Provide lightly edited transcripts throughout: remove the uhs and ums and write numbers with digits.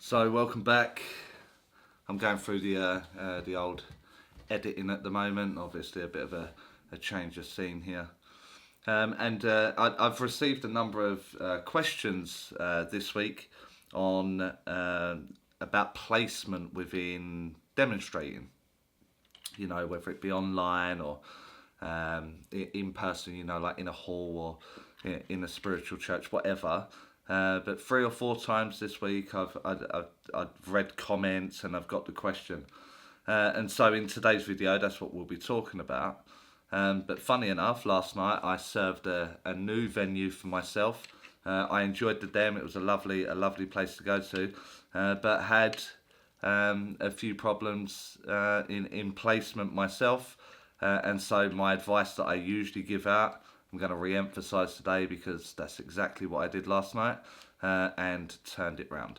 So welcome back. I'm going through the old editing at the moment. Obviously, a bit of a change of scene here. I've received a number of questions this week on about placement within demonstrating. You know, whether it be online or in person. You know, like in a hall or in a spiritual church, whatever. But 3 or 4 times this week I've read comments and I've got the question. And so in today's video, that's what we'll be talking about. But funny enough, last night I served a new venue for myself. I enjoyed the dem. It was a lovely place to go to, but had a few problems in placement myself. And so my advice that I usually give out, I'm going to re-emphasise today because that's exactly what I did last night and turned it round.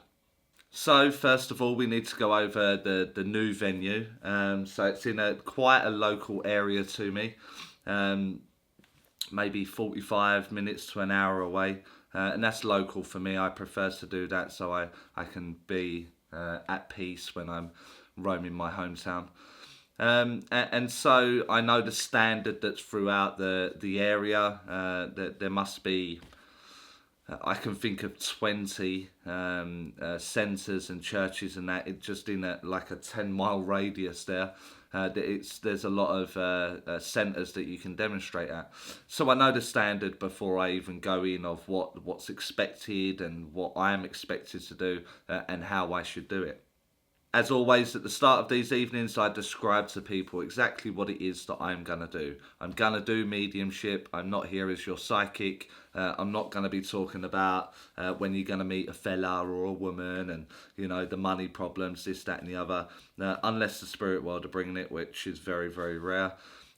So first of all, we need to go over the new venue. So it's in quite a local area to me, maybe 45 minutes to an hour away. And that's local for me. I prefer to do that so I can be at peace when I'm roaming my hometown. And so I know the standard that's throughout the area. That there must be, I can think of 20 centres and churches and that, it just in like a 10-mile radius there. There's a lot of centres that you can demonstrate at. So I know the standard before I even go in of what's expected and what I am expected to do and how I should do it. As always, at the start of these evenings, I describe to people exactly what it is that I'm going to do. I'm going to do mediumship. I'm not here as your psychic. I'm not going to be talking about when you're going to meet a fella or a woman and, you know, the money problems, this, that and the other. Unless the spirit world are bringing it, which is very, very rare.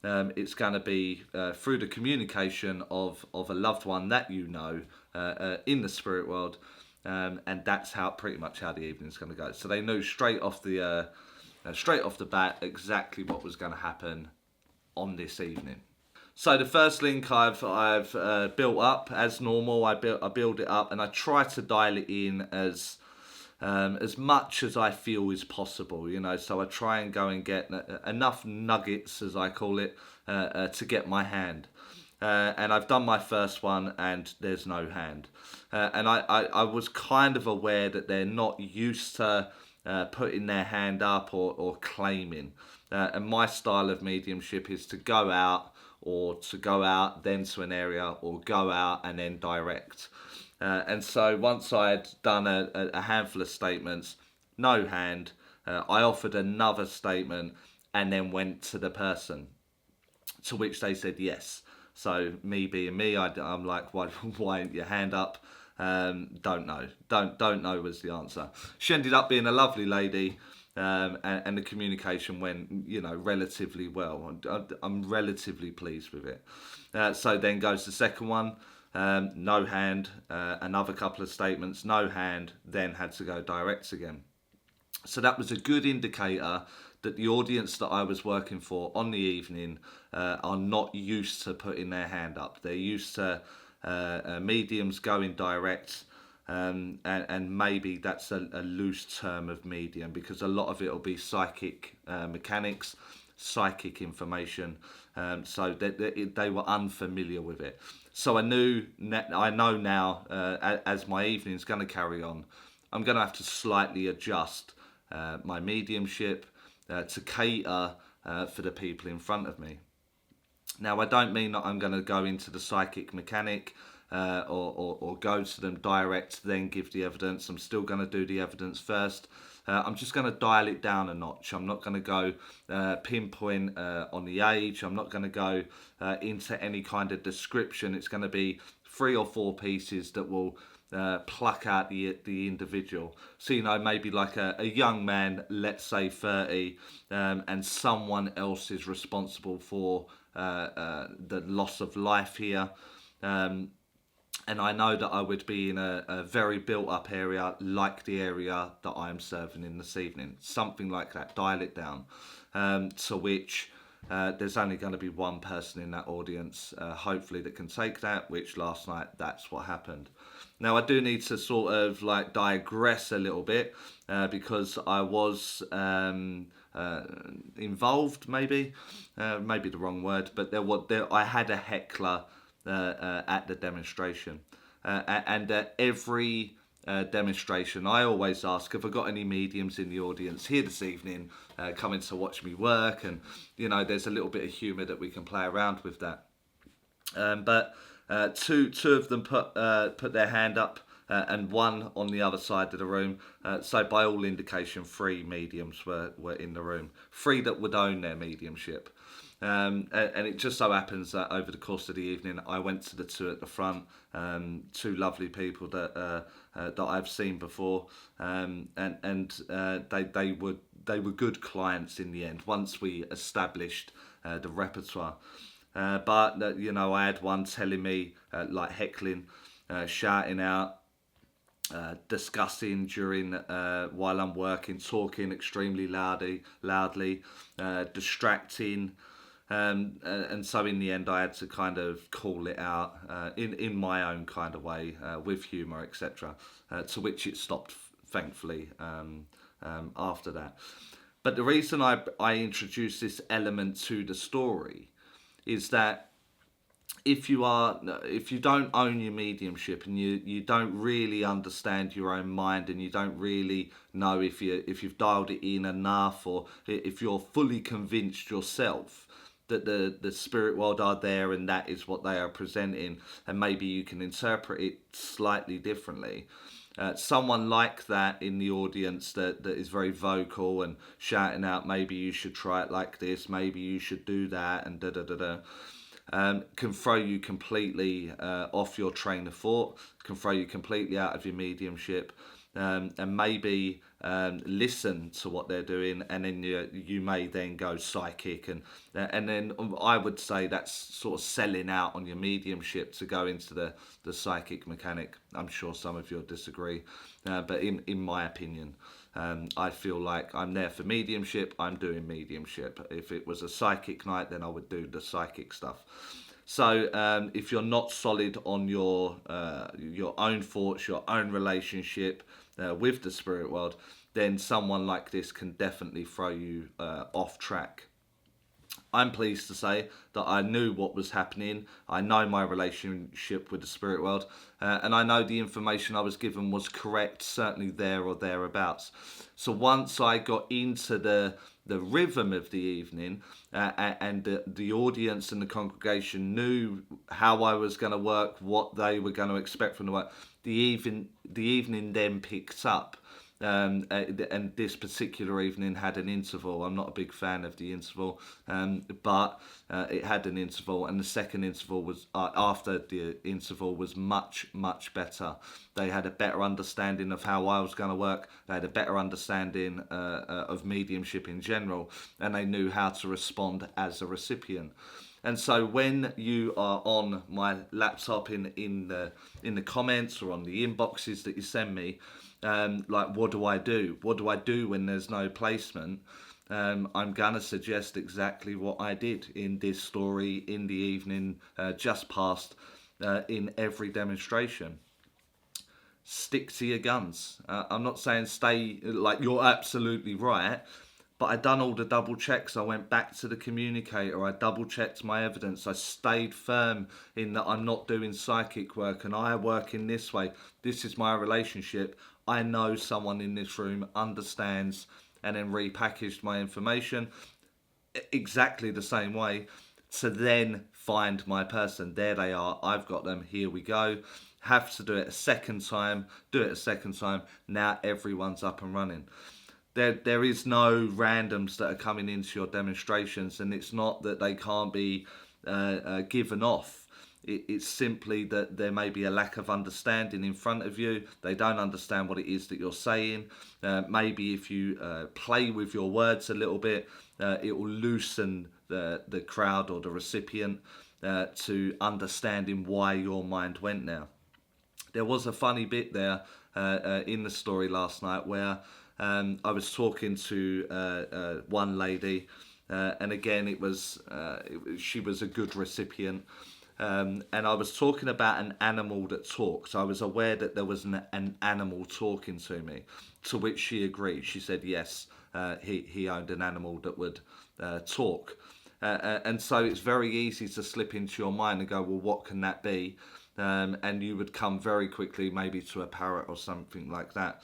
It's going to be through the communication of a loved one that you know in the spirit world. And that's pretty much how the evening's going to go. So they knew straight off the bat exactly what was going to happen on this evening. So the first link I've built up as normal. I build it up and I try to dial it in as much as I feel is possible. You know, so I try and go and get enough nuggets, as I call it, to get my hand. And I've done my first one and there's no hand. And I was kind of aware that they're not used to putting their hand up or claiming. And my style of mediumship is to go out then to an area or go out and then direct. And so once I'd done a handful of statements, no hand, I offered another statement and then went to the person, to which they said yes. So me being me, I'm like, why ain't your hand up? Don't know was the answer. She ended up being a lovely lady, and the communication went, you know, relatively well. I'm relatively pleased with it. So then goes the second one, no hand, another couple of statements, no hand, then had to go direct again. So that was a good indicator that the audience that I was working for on the evening are not used to putting their hand up. They're used to mediums going direct, and maybe that's a loose term of medium because a lot of it will be psychic mechanics, psychic information. So they were unfamiliar with it. So I know now as my evening's going to carry on, I'm going to have to slightly adjust my mediumship to cater for the people in front of me. Now, I don't mean that I'm going to go into the psychic mechanic or go to them direct, then give the evidence. I'm still going to do the evidence first. I'm just going to dial it down a notch. I'm not going to go pinpoint on the age. I'm not going to go into any kind of description. It's going to be 3 or 4 pieces that will pluck out the individual. So, you know, maybe like a young man, let's say 30, and someone else is responsible for the loss of life here. And I know that I would be in a very built up area like the area that I'm serving in this evening. Something like that, dial it down. To which there's only going to be one person in that audience, hopefully, that can take that, which last night, that's what happened. Now, I do need to sort of like digress a little bit, because I was involved, maybe the wrong word, but I had a heckler at the demonstration. And at every demonstration, I always ask, have I got any mediums in the audience here this evening coming to watch me work? And, there's a little bit of humour that we can play around with that. But two of them put their hand up, and one on the other side of the room. So by all indication, 3 mediums were in the room. 3 that would own their mediumship. And it just so happens that over the course of the evening, I went to the 2 at the front, 2 lovely people that I've seen before, and they were good clients in the end once we established the repertoire. But I had one telling me like heckling, shouting out, discussing during while I'm working, talking extremely loudly, distracting. And so in the end, I had to kind of call it out in my own kind of way, with humour, etc. To which it stopped, thankfully, after that. But the reason I introduced this element to the story is that if you don't own your mediumship, and you don't really understand your own mind, and you don't really know if you've dialed it in enough, or if you're fully convinced yourself that the spirit world are there and that is what they are presenting, and maybe you can interpret it slightly differently. Someone like that in the audience that is very vocal and shouting out, maybe you should try it like this, maybe you should do that, and can throw you completely off your train of thought, can throw you completely out of your mediumship, and maybe listen to what they're doing, and then you may then go psychic, and then I would say that's sort of selling out on your mediumship to go into the psychic mechanic. I'm sure some of you will disagree, but in my opinion, I feel like I'm there for mediumship, I'm doing mediumship. If it was a psychic night, then I would do the psychic stuff. So if you're not solid on your own thoughts, your own relationship with the spirit world, then someone like this can definitely throw you off track. I'm pleased to say that I knew what was happening. I know my relationship with the spirit world, and I know the information I was given was correct, certainly there or thereabouts. So once I got into the rhythm of the evening, and the audience and the congregation knew how I was going to work, what they were going to expect from the work, the evening then picked up. And this particular evening had an interval. I'm not a big fan of the interval, but it had an interval, and the second interval was after the interval was much better. They had a better understanding of how I was going to work. They had a better understanding of mediumship in general, and they knew how to respond as a recipient. And so when you are on my laptop in the comments or on the inboxes that you send me, like what do I do? What do I do when there's no placement? I'm gonna suggest exactly what I did in this story in the evening just past, in every demonstration. Stick to your guns. I'm not saying stay, like you're absolutely right, but I done all the double checks. I went back to the communicator. I double checked my evidence. I stayed firm in that I'm not doing psychic work and I work in this way. This is my relationship. I know someone in this room understands, and then repackaged my information exactly the same way to then find my person. There they are. I've got them. Here we go. Have to do it a second time. Do it a second time. Now everyone's up and running. There is no randoms that are coming into your demonstrations, and it's not that they can't be given off. It's simply that there may be a lack of understanding in front of you. They don't understand what it is that you're saying. Maybe if you play with your words a little bit, it will loosen the crowd or the recipient to understanding why your mind went now. There was a funny bit there in the story last night where I was talking to one lady, And again, she was a good recipient. And I was talking about an animal that talks. I was aware that there was an animal talking to me, to which she agreed. She said yes, he owned an animal that would talk. And so it's very easy to slip into your mind and go, well, what can that be? And you would come very quickly maybe to a parrot or something like that.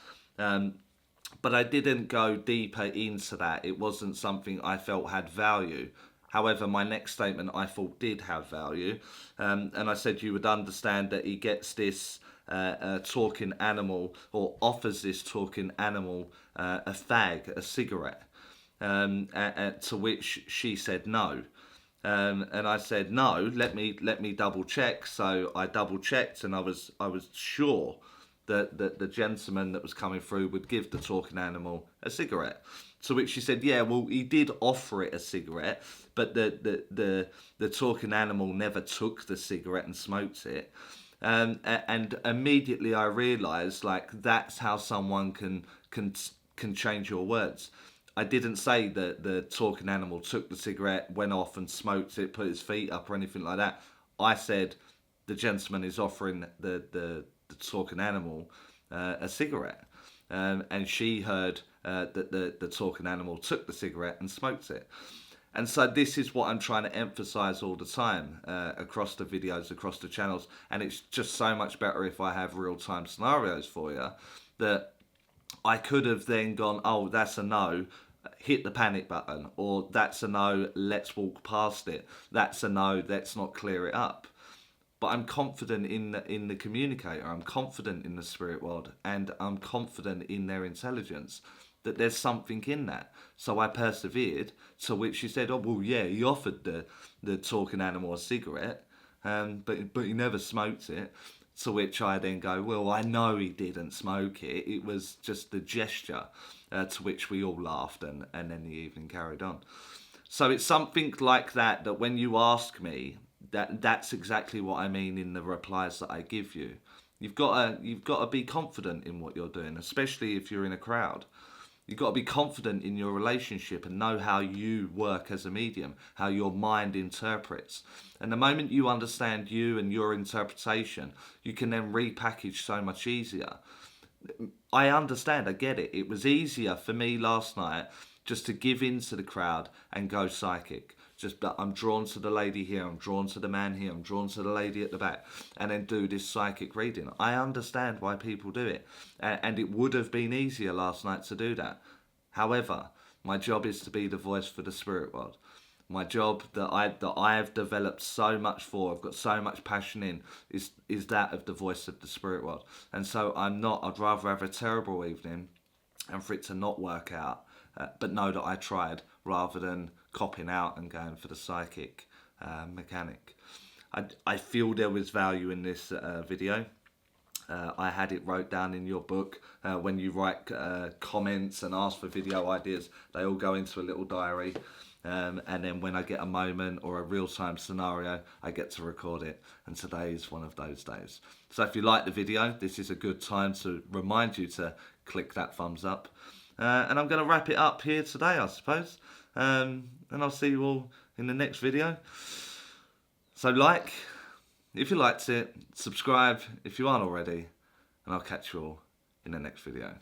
But I didn't go deeper into that. It wasn't something I felt had value. However, my next statement I thought did have value. And I said you would understand that he gets this talking animal, or offers this talking animal a fag, a cigarette. To which she said no. And I said no. Let me double check. So I double checked, and I was sure that the gentleman that was coming through would give the talking animal a cigarette. To which she said, yeah, well, he did offer it a cigarette, but the talking animal never took the cigarette and smoked it. And immediately I realised, like, that's how someone can change your words. I didn't say that the talking animal took the cigarette, went off and smoked it, put his feet up or anything like that. I said the gentleman is offering the talking animal a cigarette. And she heard that the talking animal took the cigarette and smoked it. And so this is what I'm trying to emphasize all the time across the videos, across the channels. And it's just so much better if I have real-time scenarios for you, that I could have then gone, oh, that's a no, hit the panic button, or that's a no, let's walk past it. That's a no, let's not clear it up. But I'm confident in the communicator. I'm confident in the spirit world, and I'm confident in their intelligence, that there's something in that. So I persevered, to which she said, oh, well, yeah, he offered the talking animal a cigarette, but he never smoked it. To which I then go, well, I know he didn't smoke it. It was just the gesture, to which we all laughed, and then the evening carried on. So it's something like that when you ask me, that's exactly what I mean in the replies that I give you. You've got to be confident in what you're doing, especially if you're in a crowd. You've got to be confident in your relationship and know how you work as a medium, how your mind interprets. And the moment you understand you and your interpretation, you can then repackage so much easier. I understand, I get it. It was easier for me last night just to give in to the crowd and go psychic. Just that I'm drawn to the lady here, I'm drawn to the man here, I'm drawn to the lady at the back, and then do this psychic reading. I understand why people do it, and it would have been easier last night to do that. However, my job is to be the voice for the spirit world. My job that I have developed so much for, I've got so much passion in, is that of the voice of the spirit world. And so I'd rather have a terrible evening and for it to not work out, but know that I tried, rather than copping out and going for the psychic mechanic. I feel there was value in this video. I had it wrote down in your book. When you write comments and ask for video ideas, they all go into a little diary. And then when I get a moment or a real-time scenario, I get to record it. And today is one of those days. So if you like the video, this is a good time to remind you to click that thumbs up. And I'm going to wrap it up here today, I suppose. And I'll see you all in the next video. So like, if you liked it, subscribe if you aren't already, and I'll catch you all in the next video.